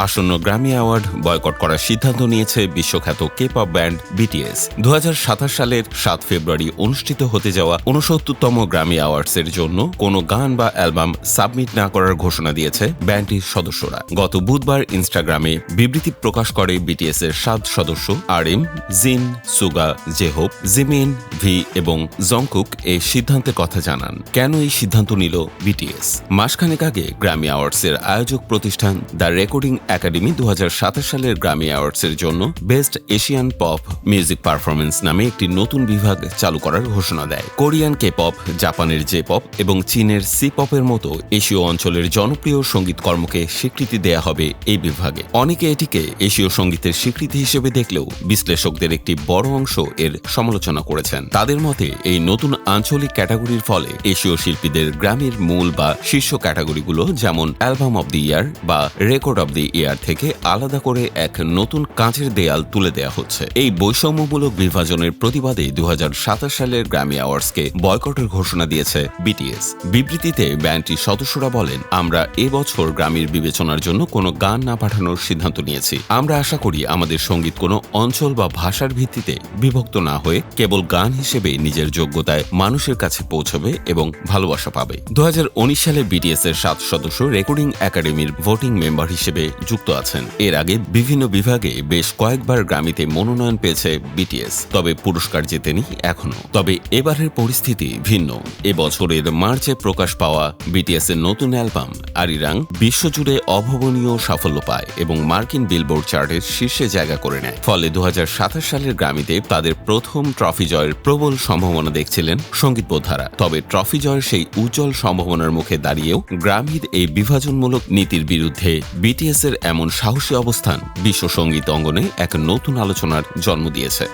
আসন্ন Grammy award boycott করার সিদ্ধান্ত নিয়েছে বিশ্বখ্যাত কে-পপ ব্যান্ড বিটিএস। 2027 সালের 7 ফেব্রুয়ারি অনুষ্ঠিত হতে যাওয়া 69তম গ্র্যামি অ্যাওয়ার্ডসের জন্য কোনো গান বা অ্যালবাম সাবমিট না করার ঘোষণা দিয়েছে ব্যান্ডটির সদস্যরা। গত বুধবার ইনস্টাগ্রামে বিবৃতি প্রকাশ করে বিটিএস এর 7 সদস্য RM, জিন, সুগা, জেহোপ, জিমিন, ভি এবং জংকুক এই সিদ্ধান্তের কথা জানান। কেন এই সিদ্ধান্ত নিল বিটিএস? মাসখানেক আগে গ্র্যামি অ্যাওয়ার্ডসের আয়োজক প্রতিষ্ঠান দ্য রেকর্ডিং একাডেমি 2027 সালের গ্র্যামি অ্যাওয়ার্ডসের জন্য best Asian pop music performance নামে একটি নতুন বিভাগ চালু করার ঘোষণা দেয়। কোরিয়ান কে-পপ, জাপানের জে-পপ এবং চীনের সি-পপের মতো এশীয় অঞ্চলের জনপ্রিয় সঙ্গীত কর্মকে স্বীকৃতি দেয়া হবে এই বিভাগে। অনেকে এটিকে এশীয় সঙ্গীতের স্বীকৃতি হিসেবে দেখলেও বিশ্লেষকদের একটি বড় অংশ এর সমালোচনা করেছেন। তাদের মতে এই নতুন আঞ্চলিক ক্যাটাগরির ফলে এশীয় শিল্পীদের গ্র্যামির মূল বা শীর্ষ ক্যাটাগরিগুলো যেমন অ্যালবাম অব দি ইয়ার বা রেকর্ড অব দি ইয়ার থেকে আলাদা করে এক নতুন কাঁচের দেয়াল তুলে দেয়া হচ্ছে। এই বৈষম্যমূলক বিভাজনের প্রতিবাদে 2027 সালের গ্র্যামি অ্যাওয়ার্ডসকে বয়কটের ঘোষণা দিয়েছে বিটিএস। বিবৃতিতে ব্যান্ডটির সদস্যরা বলেন, আমরা এবছর গ্র্যামির বিবেচনার জন্য কোনো গান না পাঠানোর সিদ্ধান্ত নিয়েছি। আমরা আশা করি আমাদের সঙ্গীত কোনো অঞ্চল বা ভাষার ভিত্তিতে বিভক্ত না হয়ে কেবল গান হিসেবে নিজের যোগ্যতায় মানুষের কাছে পৌঁছবে এবং ভালোবাসা পাবে। 2019 সালে বিটিএস এর 7 সদস্য রেকর্ডিং একাডেমির ভোটিং মেম্বার হিসেবে যুক্ত আছেন। এর আগে বিভিন্ন বিভাগে বেশ কয়েকবার গ্র্যামিতে মনোনয়ন পেয়েছে বিটিএস, তবে পুরস্কার জেতেনি এখনো। তবে এবারের পরিস্থিতি ভিন্ন। এবছরের মার্চে প্রকাশ পাওয়া বিটিএস এর নতুন অ্যালবাম আরিরাং বিশ্বজুড়ে অভাবনীয় সাফল্য পায় এবং মার্কিন বিলবোর্ড চার্টের শীর্ষে জায়গা করে নেয়। ফলে 2027 সালের গ্র্যামিতে তাদের প্রথম ট্রফি জয়ের প্রবল সম্ভাবনা দেখছিলেন সঙ্গীতবোদ্ধারা। তবে ট্রফি জয়ের সেই উজ্জ্বল সম্ভাবনার মুখে দাঁড়িয়েও গ্র্যামির এই বিভাজনমূলক নীতির বিরুদ্ধে বিটিএস এর এমন সাহসী অবস্থান বিশ্ব সঙ্গীত অঙ্গনে এক নতুন আলোচনার জন্ম দিয়েছে।